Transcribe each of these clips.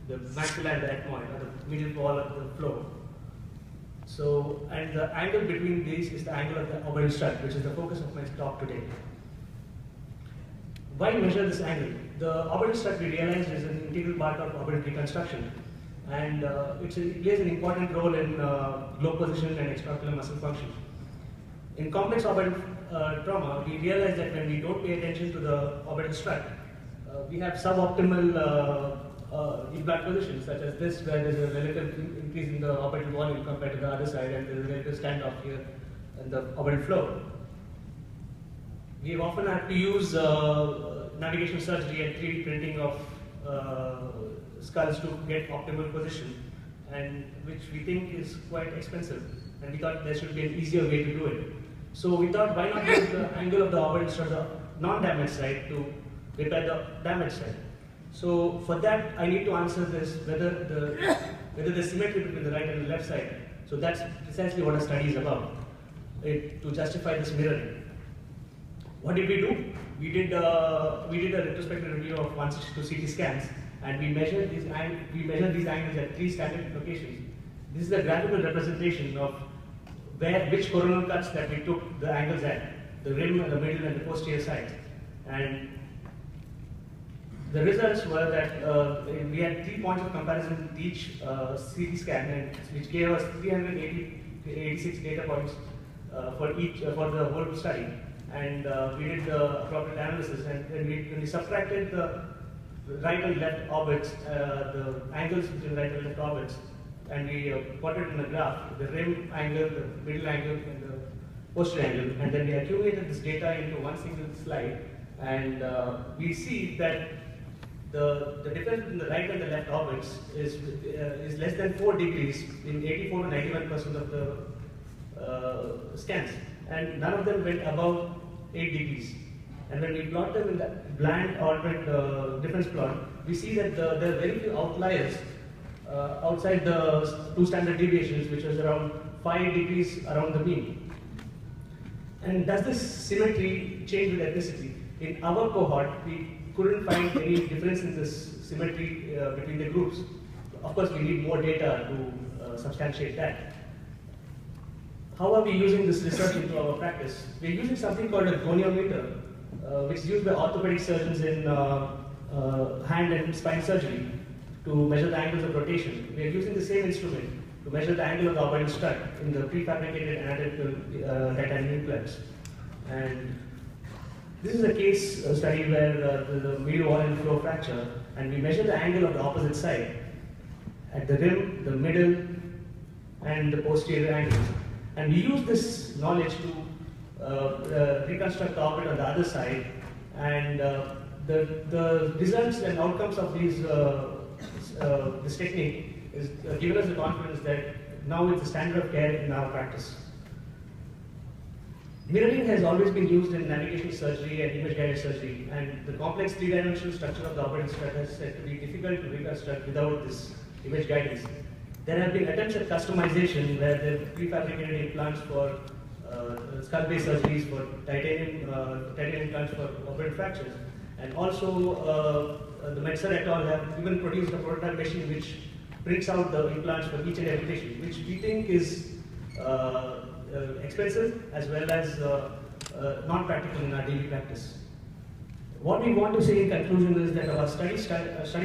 the maxilla and the ethmoid, or the medial wall of the floor. So, and the angle between these is the angle of the orbital strut, which is the focus of my talk today. Why measure this angle? The orbital strut, we realized, is an integral part of orbital reconstruction, and it plays an important role in globe position and extraocular muscle function. In complex orbital trauma, we realized that when we don't pay attention to the orbital strut, we have suboptimal implant positions, such as this, where there's a relative increase in the orbital volume compared to the other side, and there's a relative standoff here in the orbital flow. We often have to use navigation surgery and 3D printing of skulls to get optimal position, and which we think is quite expensive. And we thought there should be an easier way to do it. So we thought, why not use the angle of the orbital strut, the non-damaged side, to repair the damaged side? So for that, I need to answer this, whether there's symmetry between the right and the left side. So that's precisely what our study is about, to justify this mirroring. What did we do? We did a retrospective review of 162 CT scans, and we measured these angles at 3 standard locations. This is a graphical representation of which coronal cuts that we took the angles at, the rim, the middle, and the posterior sides. And the results were that we had 3 points of comparison with each CT scan, which gave us 386 data points for the whole study. And we did the appropriate analysis, and when we subtracted the right and left orbits, the angles between right and left orbits, and we plotted in a graph the rim angle, the middle angle, and the posterior angle, and then we accumulated this data into one single slide, and we see that the difference between the right and the left orbits is less than 4 degrees in 84 to 91% of the scans, and none of them went above 8 degrees. And when we plot them in the bland orbit difference plot, we see that there are very few outliers outside the 2 standard deviations, which was around 5 degrees around the mean. And does this symmetry change with ethnicity? In our cohort, we couldn't find any difference in this symmetry between the groups. Of course, we need more data to substantiate that. How are we using this research into our practice? We're using something called a goniometer, which is used by orthopedic surgeons in hand and spine surgery to measure the angles of rotation. We are using the same instrument to measure the angle of the orbital strut in the prefabricated anatomical titanium implants. And this is a case study where the medial wall and floor fracture, and we measure the angle of the opposite side at the rim, the middle, and the posterior angles. And we use this knowledge to reconstruct the orbit on the other side, and the results and outcomes of this technique is given us the confidence that now it's the standard of care in our practice. Mirroring has always been used in navigation surgery and image-guided surgery, and the complex 3-dimensional structure of the orbital strut has said to be difficult to reconstruct without this image guidance. There have been attempts at customization where they've prefabricated implants for skull-based surgeries, for titanium implants for orbital fractures, and also the Metzer et al. Have even produced a prototype machine which prints out the implants for each and every patient, which we think is expensive as well as not practical in our daily practice. What we want to say in conclusion is that our study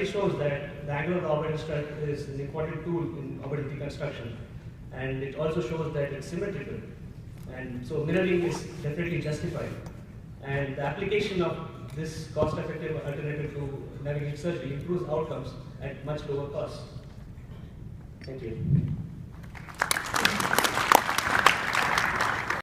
shows that the angle of the orbital strut is an important tool in orbital reconstruction, and it also shows that it's symmetrical, and so mirroring is definitely justified. And the application of this cost-effective alternative to navigation surgery improves outcomes at much lower cost. Thank you.